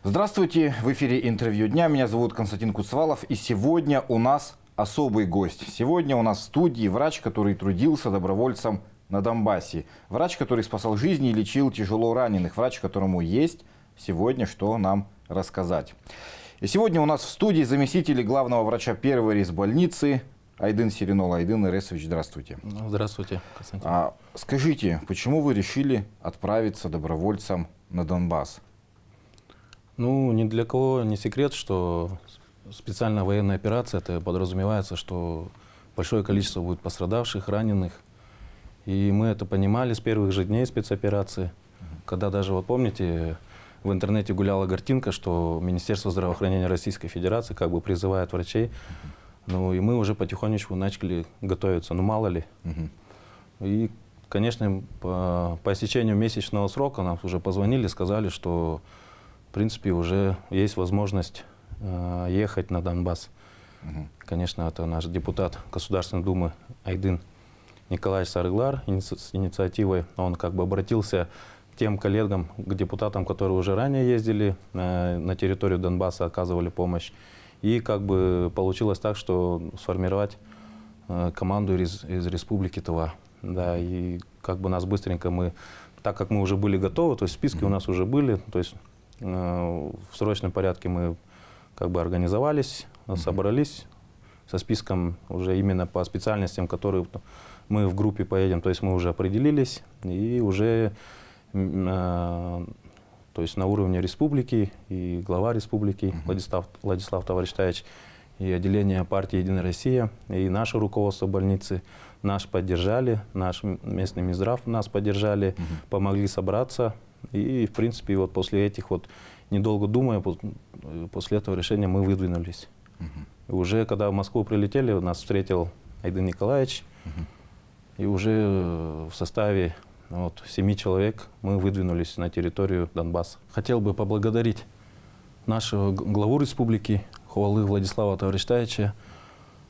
Здравствуйте, в эфире интервью дня. Меня зовут Константин Куцвалов, и сегодня у нас особый гость. Сегодня у нас в студии врач, который трудился добровольцем на Донбассе. Врач, который спасал жизни и лечил тяжело раненых. Врач, которому есть сегодня что нам рассказать. И сегодня у нас в студии заместитель главного врача первой ресбольницы Айдын Серинол. Айдын Иресович, здравствуйте. Здравствуйте, Константин. Скажите, почему вы решили отправиться добровольцем на Донбасс? Ну, ни для кого не секрет, что специальная военная операция, это подразумевается, что большое количество будет пострадавших, раненых. И мы это понимали с первых же дней спецоперации. Когда даже, вот помните, в интернете гуляла картинка, что Министерство здравоохранения Российской Федерации как бы призывает врачей. Ну, и мы уже потихонечку начали готовиться, ну мало ли. И, конечно, по истечению месячного срока нам уже позвонили, сказали, что в принципе уже есть возможность ехать на Донбасс. Конечно, это наш депутат Государственной Думы Айдын Николаевич Сарыглар с инициативой. Он как бы обратился к тем коллегам, к депутатам, которые уже ранее ездили на территорию Донбасса, оказывали помощь. И как бы получилось так, что сформировать команду из Республики Тыва. Да, и как бы нас быстренько так как мы уже были готовы, то есть списки у нас уже были, то есть в срочном порядке мы как бы организовались, собрались со списком уже именно по специальностям, которые мы в группе поедем, то есть мы уже определились и уже то есть на уровне республики и глава республики Владислав Тавриштаевич и отделение партии «Единая Россия» и наше руководство больницы нас поддержали, наш местный Минздрав нас поддержали, помогли собраться. И, в принципе, вот после этих, вот, недолго думая, после этого решения мы выдвинулись. И уже когда в Москву прилетели, нас встретил Айдын Николаевич. И уже в составе 7 человек мы выдвинулись на территорию Донбасса. Хотел бы поблагодарить нашего главу республики Хувалы Владислава Тавриштаевича,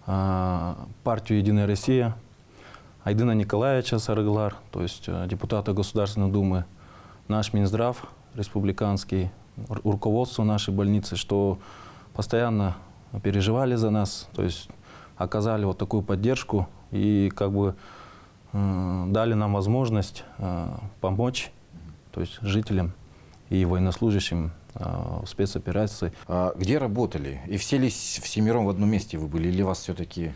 партию «Единая Россия», Айдына Николаевича Сарыглар, то есть депутата Государственной Думы, наш Минздрав республиканский, руководство нашей больницы, что постоянно переживали за нас, то есть оказали вот такую поддержку и как бы дали нам возможность помочь, то есть жителям и военнослужащим в спецоперации. Где работали? И все ли всемиром в одном месте вы были, или вас все-таки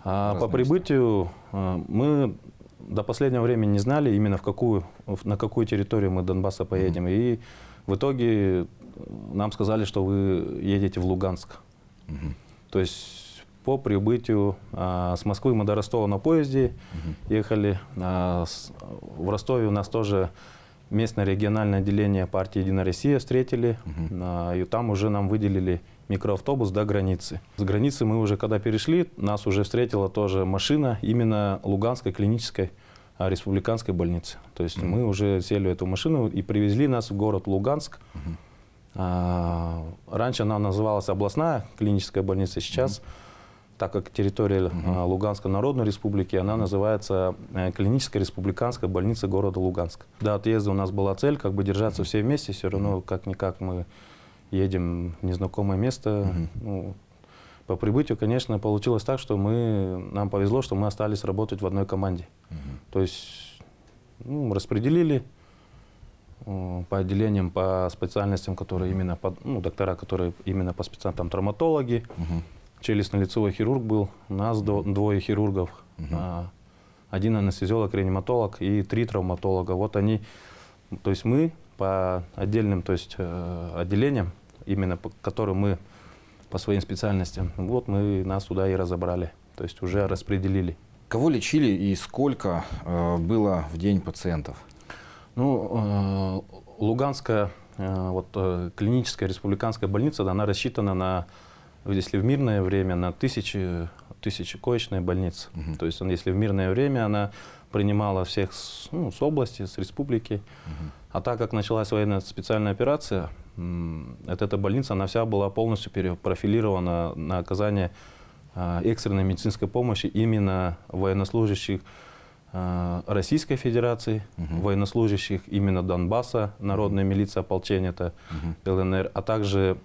по прибытию мы до последнего времени не знали именно на какую территорию мы Донбасса поедем. И в итоге нам сказали, что вы едете в Луганск. То есть по прибытию с Москвы мы до Ростова на поезде ехали. В Ростове у нас тоже местное региональное отделение партии «Единая Россия» встретили. И там уже нам выделили микроавтобус до границы. С границы мы уже, когда перешли, нас уже встретила тоже машина именно Луганской клинической республиканской больницы. То есть мы уже сели в эту машину и привезли нас в город Луганск. Раньше она называлась областная клиническая больница, сейчас, так как территория Луганской Народной Республики, она называется клиническая республиканская больница города Луганск. До отъезда у нас была цель как бы держаться все вместе, все равно как-никак мы едем в незнакомое место. Ну, по прибытию, конечно, получилось так, что нам повезло, что мы остались работать в одной команде. То есть распределили по отделениям, по специальностям, которые именно, доктора, которые именно по специальностям, травматологи, челюстно-лицевой хирург был, у нас двое хирургов, один анестезиолог, реаниматолог и 3 травматолога. Вот они, то есть мы по отдельным, то есть отделениям, именно по которым мы по своим специальностям, вот нас туда и разобрали, то есть уже распределили. Кого лечили и сколько было в день пациентов? Ну, Луганская клиническая республиканская больница, она рассчитана на, если в мирное время, на тысячекоечные больницы. То есть если в мирное время она принимала всех с области, с республики. А так как началась военная специальная операция, эта больница, она вся была полностью перепрофилирована на оказание экстренной медицинской помощи именно военнослужащих Российской Федерации, военнослужащих именно Донбасса, народная милиция, ополчение, это ЛНР, а также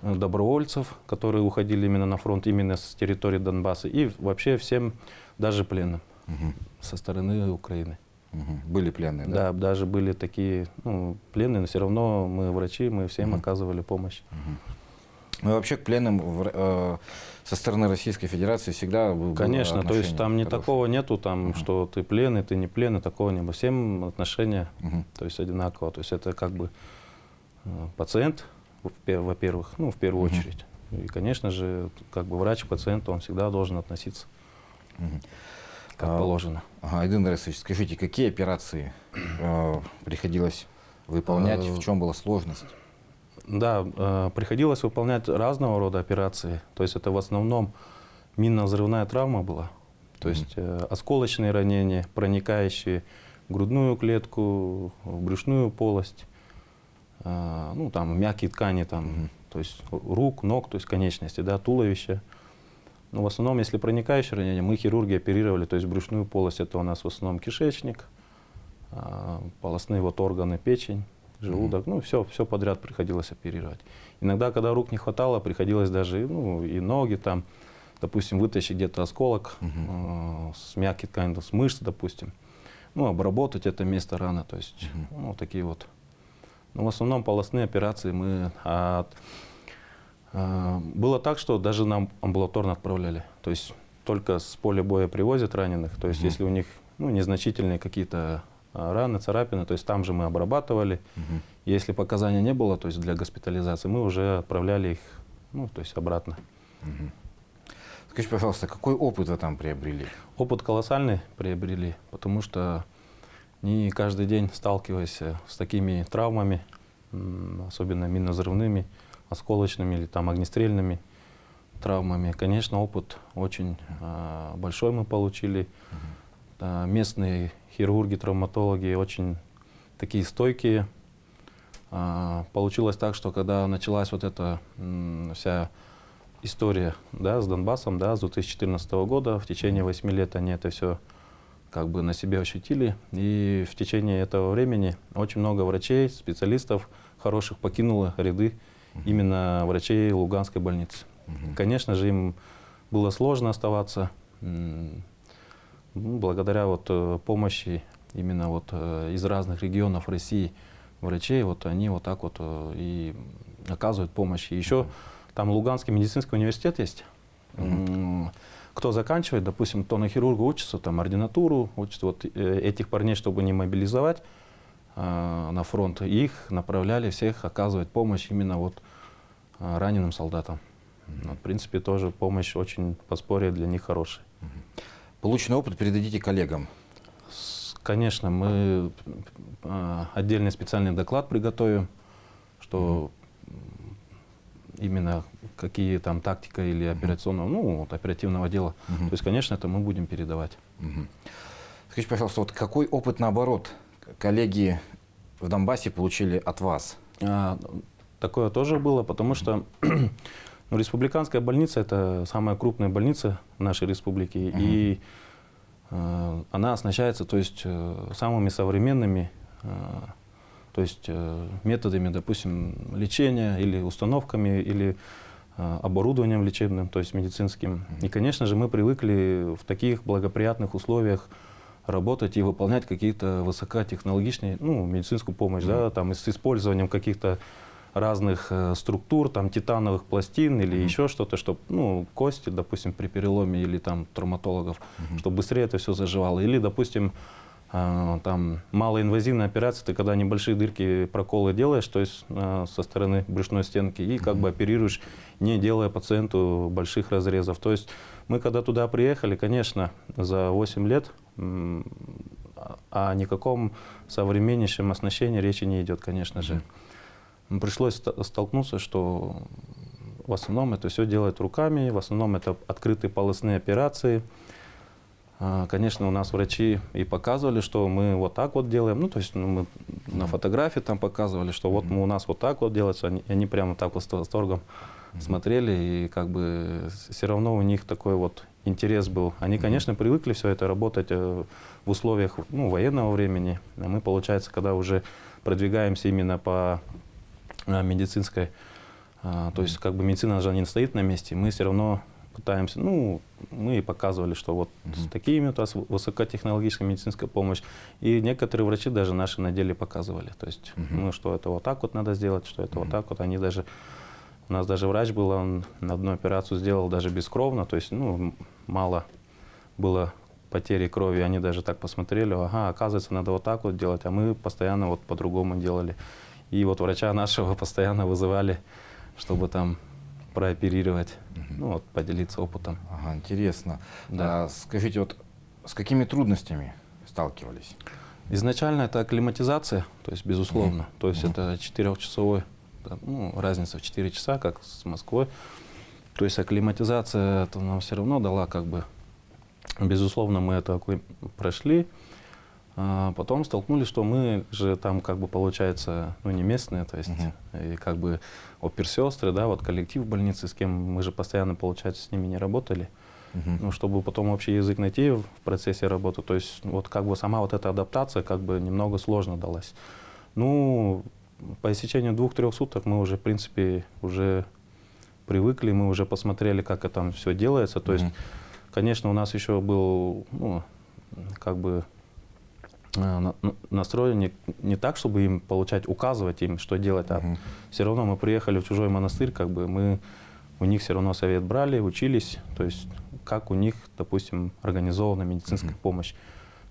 добровольцев, которые уходили именно на фронт, именно с территории Донбасса, и вообще всем, даже пленным со стороны Украины. Были пленные, да? Да, даже были такие пленные, но все равно мы врачи, мы всем оказывали помощь. Ну и вообще к пленным со стороны Российской Федерации всегда было Конечно, то есть там хорошее. такого нету, там, что ты пленный, ты не пленный, такого не было. Всем отношения то есть одинаково. То есть это как бы пациент, во-первых, в первую очередь. И, конечно же, как бы врач к пациенту, он всегда должен относиться как положено. Айдын Расович, скажите, какие операции приходилось выполнять, в чем была сложность? Да, приходилось выполнять разного рода операции. То есть это в основном минно-взрывная травма была. То есть осколочные ранения, проникающие в грудную клетку, в брюшную полость, там мягкие ткани, там, то есть рук, ног, то есть конечности, да, туловища. Но в основном, если проникающие ранения, мы хирурги оперировали, то есть брюшную полость, это у нас в основном кишечник, полостные органы, печень, желудок, все подряд приходилось оперировать. Иногда, когда рук не хватало, приходилось даже и ноги, там, допустим, вытащить где-то осколок с мягкой ткани, с мышц, допустим, обработать это место раны, то есть, такие вот. Но в основном полостные операции мы... было так, что даже нам амбулаторно отправляли, то есть только с поля боя привозят раненых, то есть если у них незначительные какие-то раны, царапины, то есть там же мы обрабатывали. Если показаний не было, то есть для госпитализации, мы уже отправляли их, то есть обратно. Скажите, пожалуйста, какой опыт вы там приобрели? Опыт колоссальный приобрели, потому что не каждый день сталкиваясь с такими травмами, особенно минно-взрывными, осколочными или там огнестрельными травмами. Конечно, опыт очень большой мы получили. Местные хирурги, травматологи очень такие стойкие. Получилось так, что когда началась вот эта вся история, да, с Донбассом, да, с 2014 года, в течение 8 лет они это все как бы на себе ощутили. И в течение этого времени очень много врачей, специалистов хороших покинуло ряды именно врачей Луганской больницы. Конечно же, им было сложно оставаться. Благодаря помощи именно из разных регионов России врачей, они так и оказывают помощь. И еще там Луганский медицинский университет есть. Кто заканчивает, допустим, кто на хирурга учится, там ординатуру, учится этих парней, чтобы не мобилизовать на фронт, их направляли всех оказывать помощь именно раненым солдатам. В принципе, тоже помощь очень, подспорье для них хорошая. Полученный опыт передадите коллегам? Конечно, мы отдельный специальный доклад приготовим, что именно какие там тактика или операционного, оперативного дела. То есть, конечно, это мы будем передавать. Скажите, пожалуйста, какой опыт, наоборот, коллеги в Донбассе получили от вас? Такое тоже было, потому что республиканская больница – это самая крупная больница нашей республики, и она оснащается, то есть, самыми современными, то есть, методами, допустим, лечения или установками, или оборудованием лечебным, то есть медицинским. И, конечно же, мы привыкли в таких благоприятных условиях работать и выполнять какие-то высокотехнологичные, медицинскую помощь, да, там, с использованием каких-то разных структур, там, титановых пластин или еще что-то, чтобы, кости, допустим, при переломе или там травматологов, чтобы быстрее это все заживало. Или, допустим, там, малоинвазивная операция, ты когда небольшие дырки, проколы делаешь, то есть со стороны брюшной стенки, и как бы оперируешь, не делая пациенту больших разрезов. То есть мы когда туда приехали, конечно, за 8 лет о никаком современнейшем оснащении речи не идет, конечно же. Пришлось столкнуться, что в основном это все делают руками, в основном это открытые полостные операции. Конечно, у нас врачи и показывали, что мы вот так вот делаем. То есть мы на фотографии там показывали, что вот у нас вот так вот делается. Они прямо так вот с восторгом смотрели. И как бы все равно у них такой интерес был. Они, конечно, привыкли все это работать в условиях военного времени. А мы, получается, когда уже продвигаемся именно по медицинской, то есть как бы медицина же не стоит на месте, мы все равно пытаемся, мы показывали, что вот с такими у нас высокотехнологическая медицинская помощь. И некоторые врачи даже наши на деле показывали. То есть, что это вот так вот надо сделать, что это вот так вот. Они даже, у нас даже врач был, он одну операцию сделал даже бескровно, то есть, мало было потери крови. Они даже так посмотрели, ага, оказывается, надо вот так вот делать, а мы постоянно вот по-другому делали. И вот врача нашего постоянно вызывали, чтобы там прооперировать, поделиться опытом. Ага, интересно. Да. Скажите, вот с какими трудностями сталкивались? Изначально это акклиматизация, то есть безусловно. То есть это 4-часовой, разница в 4 часа, как с Москвой. То есть акклиматизация это нам все равно дала как бы, безусловно, мы это прошли. А потом столкнулись, что мы же там как бы получается, не местные, то есть и как бы оперсестры, да, вот коллектив в больнице, с кем мы же постоянно, получается, с ними не работали. Чтобы потом общий язык найти в процессе работы, то есть вот как бы сама вот эта адаптация как бы немного сложно далась. По истечению 2-3 суток мы уже, в принципе, уже привыкли, мы уже посмотрели, как это там все делается. То есть, конечно, у нас еще был, как бы настроен не так, чтобы им указывать им, что делать, а все равно мы приехали в чужой монастырь, как бы мы у них все равно совет брали, учились, то есть как у них, допустим, организована медицинская помощь.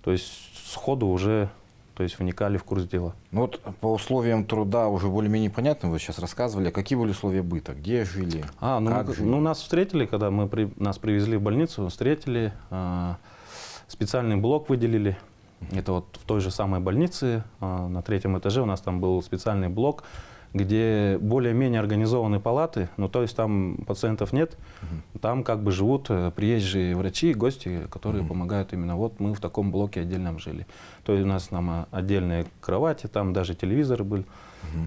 То есть сходу уже, то есть вникали в курс дела. Вот по условиям труда уже более-менее понятно, вы сейчас рассказывали, какие были условия быта, где жили, как жили? Нас встретили, когда нас привезли в больницу, встретили, специальный блок выделили. Это вот в той же самой больнице, на 3-м этаже у нас там был специальный блок, где более-менее организованы палаты, то есть там пациентов нет, там как бы живут приезжие врачи, гости, которые помогают именно. Вот мы в таком блоке отдельном жили. То есть у нас там отдельные кровати, там даже телевизоры были.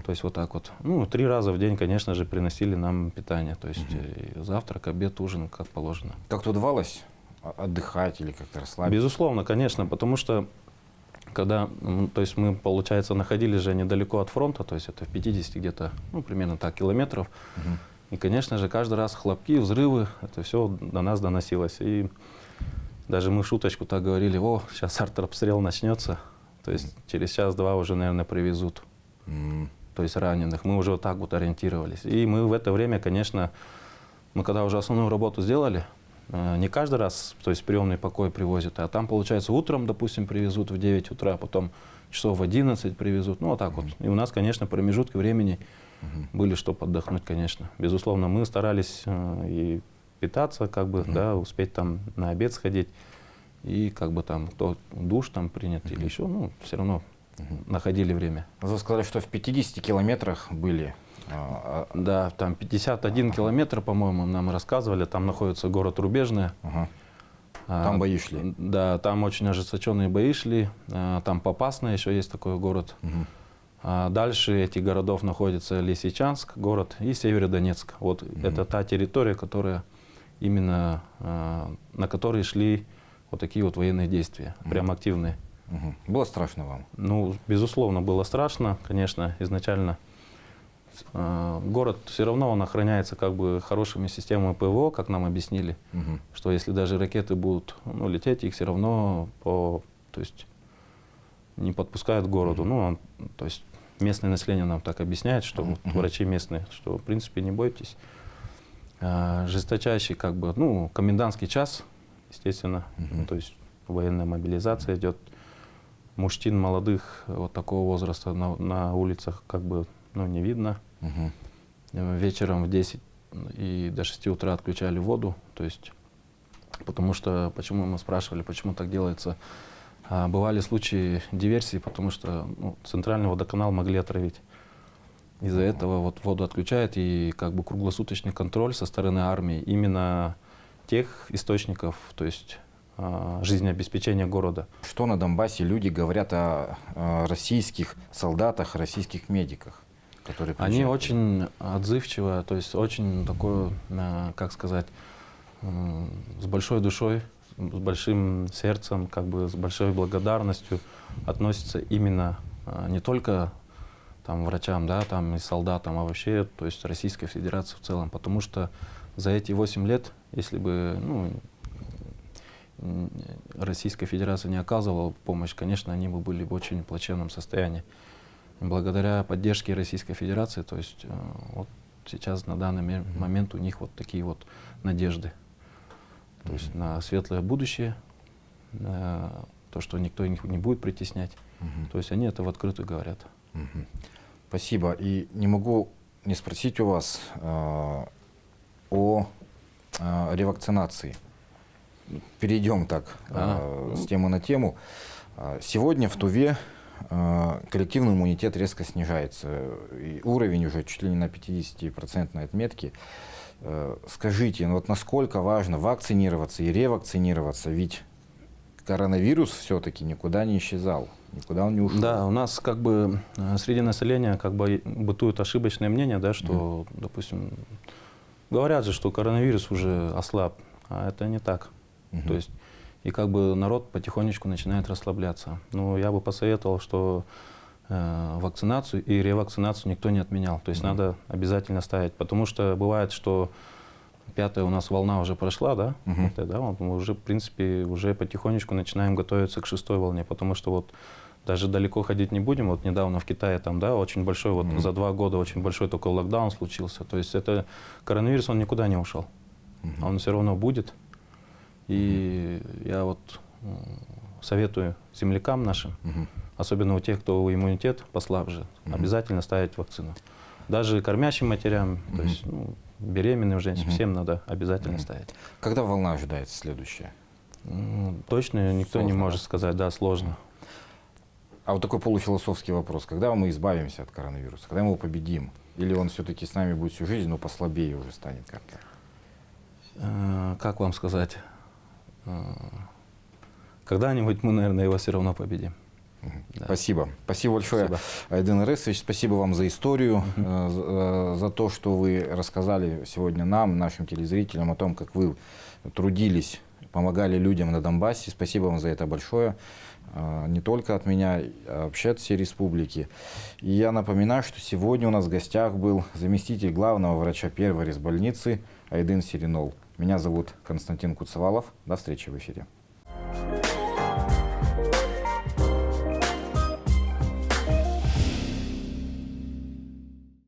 То есть вот так вот. 3 раза в день, конечно же, приносили нам питание. То есть завтрак, обед, ужин, как положено. Как-то удавалось отдыхать или как-то расслабиться? Безусловно, конечно, потому что когда, то есть мы, получается, находились же недалеко от фронта, то есть это в 50 где-то, примерно так, километров. И, конечно же, каждый раз хлопки, взрывы, это все до нас доносилось. И даже мы в шуточку так говорили, сейчас артобстрел начнется, то есть через час-два уже, наверное, привезут, то есть раненых. Мы уже вот так вот ориентировались. И мы в это время, конечно, мы когда уже основную работу сделали, не каждый раз, то есть приемный покой привозят, а там, получается, утром, допустим, привезут в 9 утра, потом часов в 11 привезут, вот так вот. И у нас, конечно, промежутки времени были, чтобы отдохнуть, конечно. Безусловно, мы старались и питаться, как бы, да, успеть там на обед сходить, и как бы там кто душ там принят или еще, все равно находили время. Вы сказали, что в 50 километрах были. Да, там 51 километр, по-моему, нам рассказывали, там находится город Рубежное. Там бои шли? Да, там очень ожесточенные бои шли, там Попасная еще есть такой город. Дальше этих городов находится Лисичанск, город, и Северодонецк. Вот это та территория, которая именно, на которой шли вот такие вот военные действия, прям активные. Было страшно вам? Безусловно, было страшно, конечно, изначально. Город все равно он охраняется как бы хорошими системами ПВО, как нам объяснили, что если даже ракеты будут лететь, их все равно то есть не подпускают к городу. То есть местное население нам так объясняет, что врачи местные, что в принципе не бойтесь. Жесточайший как бы, комендантский час, естественно, то есть военная мобилизация идет. Мужчин молодых вот такого возраста на улицах как бы не видно. Вечером в 10 и до 6 утра отключали воду. То есть, потому что, почему мы спрашивали, почему так делается, бывали случаи диверсии, потому что центральный водоканал могли отравить. Из-за этого вот воду отключают, и как бы круглосуточный контроль со стороны армии именно тех источников, то есть жизнеобеспечения города. Что на Донбассе люди говорят о российских солдатах, российских медиках? Они очень отзывчиво, то есть очень такое, как сказать, с большой душой, с большим сердцем, как бы с большой благодарностью относятся именно не только там, врачам, да, там, и солдатам, а вообще, то есть Российской Федерации в целом. Потому что за эти 8 лет, если бы Российская Федерация не оказывала помощь, конечно, они бы были в очень плачевном состоянии. И благодаря поддержке Российской Федерации, то есть вот сейчас на данный момент у них вот такие вот надежды. То есть на светлое будущее, на то, что никто их не будет притеснять. То есть они это в открытую говорят. Спасибо. И не могу не спросить у вас о ревакцинации. Перейдем так с темы на тему. Сегодня в Туве коллективный иммунитет резко снижается. И уровень уже чуть ли не на 50% отметке. Скажите, ну вот насколько важно вакцинироваться и ревакцинироваться, ведь коронавирус все-таки никуда не исчезал, никуда он не ушел. Да, у нас как бы среди населения как бы бытует ошибочное мнение, да, что, допустим, говорят же, что коронавирус уже ослаб, а это не так. То есть и как бы народ потихонечку начинает расслабляться. Но я бы посоветовал, что вакцинацию и ревакцинацию никто не отменял. То есть надо обязательно ставить, потому что бывает, что 5-я у нас волна уже прошла, да? Вот мы уже, в принципе, уже потихонечку начинаем готовиться к 6-й волне, потому что вот даже далеко ходить не будем. Вот недавно в Китае там, да, очень большой, вот за 2 года очень большой только локдаун случился. То есть это коронавирус, он никуда не ушел. Он все равно будет. И я вот советую землякам нашим, особенно у тех, кто иммунитет послабже, обязательно ставить вакцину. Даже кормящим матерям, то есть беременным женщинам, всем надо обязательно ставить. Когда волна ожидается следующая? Точно никто не может сказать, да, сложно. А вот такой полуфилософский вопрос. Когда мы избавимся от коронавируса? Когда мы его победим? Или он все-таки с нами будет всю жизнь, но послабее уже станет как-то? Как вам сказать? Когда-нибудь мы, наверное, его все равно победим. Да. Спасибо. Спасибо большое, Айдын Аресович. Спасибо вам за историю, за то, что вы рассказали сегодня нам, нашим телезрителям, о том, как вы трудились, помогали людям на Донбассе. Спасибо вам за это большое. Не только от меня, а вообще от всей республики. И я напоминаю, что сегодня у нас в гостях был заместитель главного врача 1-й резбольницы Айдын Сиринол. Меня зовут Константин Куцевалов. До встречи в эфире.